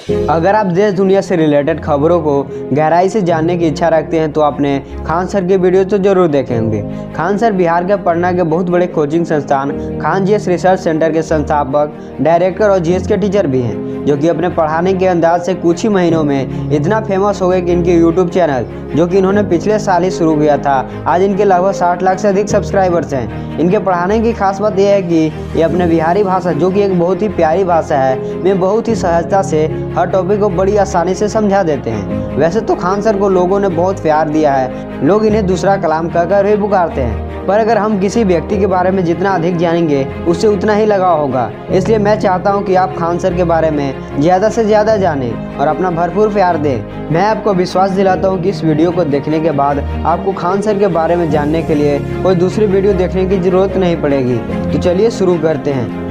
अगर आप देश दुनिया से रिलेटेड खबरों को गहराई से जानने की इच्छा रखते हैं तो आपने खान सर के वीडियो तो जरूर देखे होंगे। खान सर बिहार के पटना के बहुत बड़े कोचिंग संस्थान खान जीएस रिसर्च सेंटर के संस्थापक, डायरेक्टर और जीएस के टीचर भी हैं, जो कि अपने पढ़ाने के अंदाज से कुछ ही महीनों में इतना फेमस हो गए कि इनके यूट्यूब चैनल, जो कि इन्होंने पिछले साल ही शुरू किया था, आज इनके लगभग 60 लाख से अधिक सब्सक्राइबर्स हैं। इनके पढ़ाने की खास बात यह है कि ये अपने बिहारी भाषा, जो कि एक बहुत ही प्यारी भाषा है, में बहुत ही सहजता से हर टॉपिक को बड़ी आसानी से समझा देते हैं। वैसे तो खान सर को लोगों ने बहुत प्यार दिया है, लोग इन्हें दूसरा कलाम कहकर भी पुकारते हैं, पर अगर हम किसी व्यक्ति के बारे में जितना अधिक जानेंगे उससे उतना ही लगाव होगा। इसलिए मैं चाहता हूं कि आप खान सर के बारे में ज़्यादा से ज़्यादा जानें और अपना भरपूर प्यार दें। मैं आपको विश्वास दिलाता हूं कि इस वीडियो को देखने के बाद आपको खान सर के बारे में जानने के लिए कोई दूसरी वीडियो देखने की ज़रूरत नहीं पड़ेगी। तो चलिए शुरू करते हैं।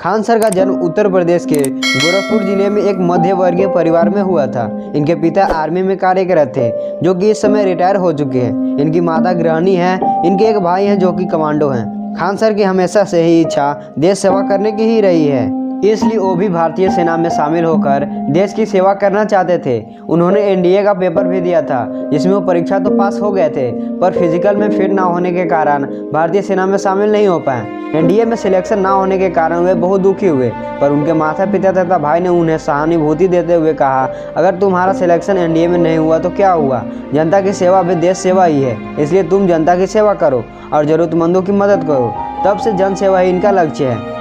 खान सर का जन्म उत्तर प्रदेश के गोरखपुर जिले में एक मध्य वर्गीय परिवार में हुआ था। इनके पिता आर्मी में कार्यरत थे, जो कि इस समय रिटायर हो चुके हैं। इनकी माता गृहिणी हैं। इनके एक भाई हैं जो कि कमांडो हैं। खान सर की हमेशा से ही इच्छा देश सेवा करने की ही रही है, इसलिए वो भी भारतीय सेना में शामिल होकर देश की सेवा करना चाहते थे। उन्होंने एनडीए का पेपर भी दिया था, जिसमें वो परीक्षा तो पास हो गए थे, पर फिजिकल में फिट ना होने के कारण भारतीय सेना में शामिल नहीं हो पाए। एनडीए में सिलेक्शन ना होने के कारण वे बहुत दुखी हुए, पर उनके माता पिता तथा भाई ने उन्हें सहानुभूति देते हुए कहा, अगर तुम्हारा सिलेक्शन एनडीए में नहीं हुआ तो क्या हुआ, जनता की सेवा भी देश सेवा ही है, इसलिए तुम जनता की सेवा करो और ज़रूरतमंदों की मदद करो। तब से जन सेवा ही इनका लक्ष्य है।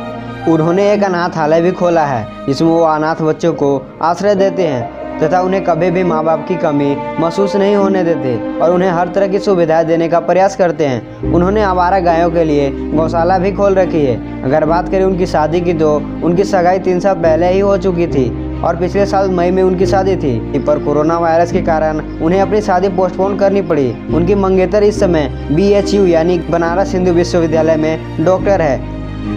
उन्होंने एक अनाथालय भी खोला है, जिसमें वो अनाथ बच्चों को आश्रय देते हैं तथा उन्हें कभी भी माँ बाप की कमी महसूस नहीं होने देते और उन्हें हर तरह की सुविधाएं देने का प्रयास करते हैं। उन्होंने आवारा गायों के लिए गौशाला भी खोल रखी है। अगर बात करें उनकी शादी की, तो उनकी सगाई 3 साल पहले ही हो चुकी थी और पिछले साल मई में उनकी शादी थी, पर कोरोना वायरस के कारण उन्हें अपनी शादी पोस्टपोन करनी पड़ी। उनकी मंगेतर इस समय BHU यानी बनारस हिंदू विश्वविद्यालय में डॉक्टर है।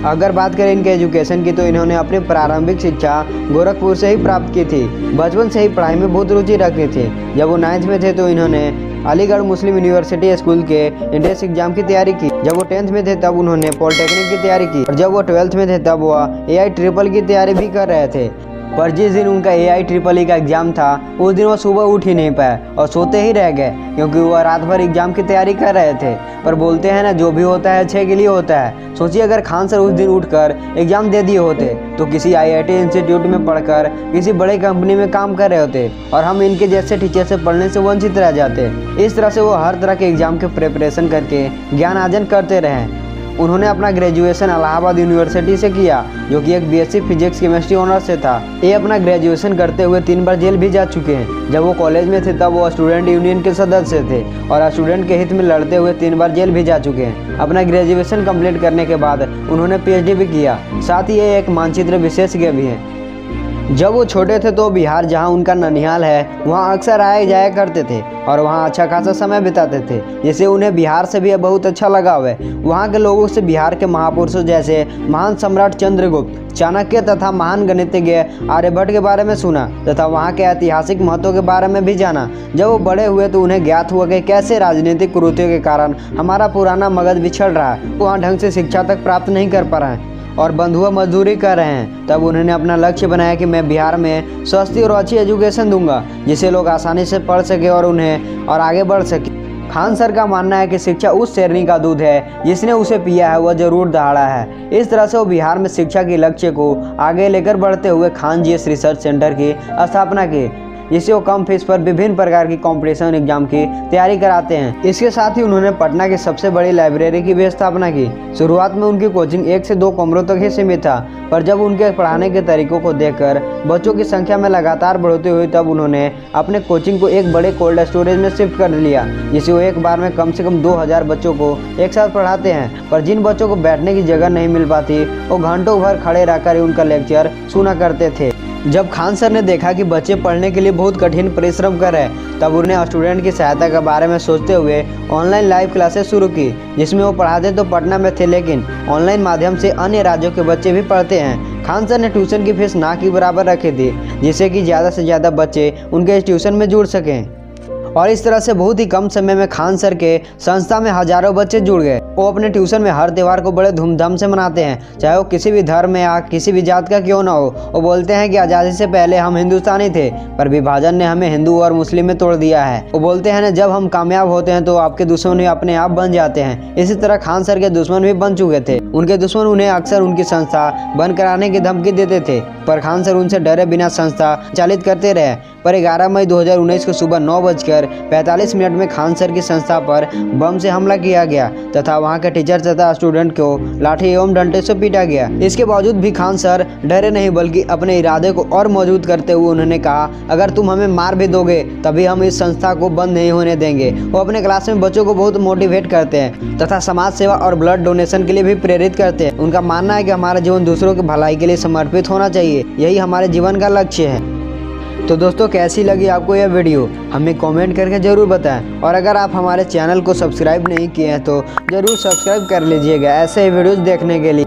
अगर बात करें इनके एजुकेशन की, तो इन्होंने अपनी प्रारंभिक शिक्षा गोरखपुर से ही प्राप्त की थी। बचपन से ही पढ़ाई में बहुत रुचि रखती थी। जब वो 9th में थे तो इन्होंने अलीगढ़ मुस्लिम यूनिवर्सिटी स्कूल के एंट्रेंस एग्जाम की तैयारी की। जब वो 10th में थे तब उन्होंने पॉलिटेक्निक की तैयारी की और जब वो 12th में थे तब वह AI की तैयारी भी कर रहे थे। पर जिस दिन उनका AI का एग्ज़ाम था, उस दिन वो सुबह उठ ही नहीं पाए और सोते ही रह गए, क्योंकि वह रात भर एग्ज़ाम की तैयारी कर रहे थे। पर बोलते हैं ना, जो भी होता है अच्छे के लिए होता है। सोचिए अगर खान सर उस दिन उठकर एग्ज़ाम दे दिए होते तो किसी IIT इंस्टीट्यूट में पढ़कर किसी बड़े कंपनी में काम कर रहे होते और हम इनके जैसे टीचर से पढ़ने से वंचित रह जाते। इस तरह से वो हर तरह के एग्ज़ाम के प्रिपरेशन करके ज्ञान अर्जन करते रहे। उन्होंने अपना ग्रेजुएशन इलाहाबाद यूनिवर्सिटी से किया, जो कि एक BSc फिजिक्स केमिस्ट्री ऑनर्स से था। ये अपना ग्रेजुएशन करते हुए 3 बार जेल भी जा चुके हैं। जब वो कॉलेज में थे तब वो स्टूडेंट यूनियन के सदस्य थे और स्टूडेंट के हित में लड़ते हुए 3 बार जेल भी जा चुके हैं। अपना ग्रेजुएशन कंप्लीट करने के बाद उन्होंने PhD भी किया। साथ ही ये एक मानचित्र विशेषज्ञ भी हैं। जब वो छोटे थे तो बिहार, जहां उनका ननिहाल है, वहां अक्सर आया जाया करते थे और वहां अच्छा खासा समय बिताते थे, जिससे उन्हें बिहार से भी बहुत अच्छा लगाव है। वहां के लोगों से बिहार के महापुरुषों जैसे महान सम्राट चंद्रगुप्त, चाणक्य तथा महान गणितज्ञ आर्यभट्ट के बारे में सुना तथा वहां के ऐतिहासिक महत्व के बारे में भी जाना। जब वो बड़े हुए तो उन्हें ज्ञात हुआ कि कैसे राजनीतिक कुरीतियों के कारण हमारा पुराना मगध बिछड़ रहा है, वहाँ ढंग से शिक्षा तक प्राप्त नहीं कर पा रहे हैं और बंधुआ मजदूरी कर रहे हैं। तब उन्होंने अपना लक्ष्य बनाया कि मैं बिहार में सस्ती और अच्छी एजुकेशन दूंगा, जिससे लोग आसानी से पढ़ सके और आगे बढ़ सके। खान सर का मानना है कि शिक्षा उस शेरनी का दूध है, जिसने उसे पिया है वह जरूर दहाड़ा है। इस तरह से वो बिहार में शिक्षा के लक्ष्य को आगे लेकर बढ़ते हुए खान जीएस रिसर्च सेंटर की स्थापना की, जिससे वो कम फीस पर विभिन्न प्रकार की कॉम्पिटिशन एग्जाम की तैयारी कराते हैं। इसके साथ ही उन्होंने पटना की सबसे बड़ी लाइब्रेरी की भी स्थापना की। शुरुआत में उनकी कोचिंग 1 से 2 कमरों तक ही सीमित था, पर जब उनके पढ़ाने के तरीकों को देखकर बच्चों की संख्या में लगातार बढ़ोतरी हुई, तब उन्होंने अपने कोचिंग को एक बड़े कोल्ड स्टोरेज में शिफ्ट कर लिया, जिससे वो एक बार में कम से कम 2000 बच्चों को एक साथ पढ़ाते हैं। पर जिन बच्चों को बैठने की जगह नहीं मिल पाती, वो घंटों भर खड़े रहकर ही उनका लेक्चर सुना करते थे। जब खान सर ने देखा कि बच्चे पढ़ने के लिए बहुत कठिन परिश्रम कर रहे हैं, तब उन्हें स्टूडेंट की सहायता के बारे में सोचते हुए ऑनलाइन लाइव क्लासेस शुरू की, जिसमें वो पढ़ाते तो पटना में थे, लेकिन ऑनलाइन माध्यम से अन्य राज्यों के बच्चे भी पढ़ते हैं। खान सर ने ट्यूशन की फीस ना की बराबर रखी थी, जिससे कि ज़्यादा से ज़्यादा बच्चे उनके इस ट्यूशन में जुड़ सकें। और इस तरह से बहुत ही कम समय में खान सर के संस्था में हजारों बच्चे जुड़ गए। वो अपने ट्यूशन में हर त्यौहार को बड़े धूमधाम से मनाते हैं, चाहे वो किसी भी धर्म या किसी भी जात का क्यों ना हो। वो बोलते हैं कि आज़ादी से पहले हम हिंदुस्तानी थे, पर विभाजन ने हमें हिंदू और मुस्लिम में तोड़ दिया है। वो बोलते हैं ना, जब हम कामयाब होते हैं तो आपके दुश्मन भी अपने आप बन जाते हैं। इसी तरह खान सर के दुश्मन भी बन चुके थे। उनके दुश्मन उन्हें अक्सर उनकी संस्था बंद कराने की धमकी देते थे, पर खान सर उनसे डरे बिना संस्था चालित करते रहे। पर 11 मई 2019 को सुबह 9:45 में खान सर की संस्था पर बम से हमला किया गया तथा वहां के टीचर तथा स्टूडेंट को लाठी एवं डंडे से पीटा गया। इसके बावजूद भी खान सर डरे नहीं, बल्कि अपने इरादे को और मजबूत करते हुए उन्होंने कहा, अगर तुम हमें मार भी दोगे तभी हम इस संस्था को बंद नहीं होने देंगे। वो अपने क्लास में बच्चों को बहुत मोटिवेट करते हैं तथा समाज सेवा और ब्लड डोनेशन के लिए भी प्रेरित करते हैं। उनका मानना है कि हमारा जीवन दूसरों की भलाई के लिए समर्पित होना चाहिए, यही हमारे जीवन का लक्ष्य है। तो दोस्तों, कैसी लगी आपको यह वीडियो हमें कमेंट करके ज़रूर बताएं, और अगर आप हमारे चैनल को सब्सक्राइब नहीं किए हैं तो ज़रूर सब्सक्राइब कर लीजिएगा ऐसे ही वीडियोज़ देखने के लिए।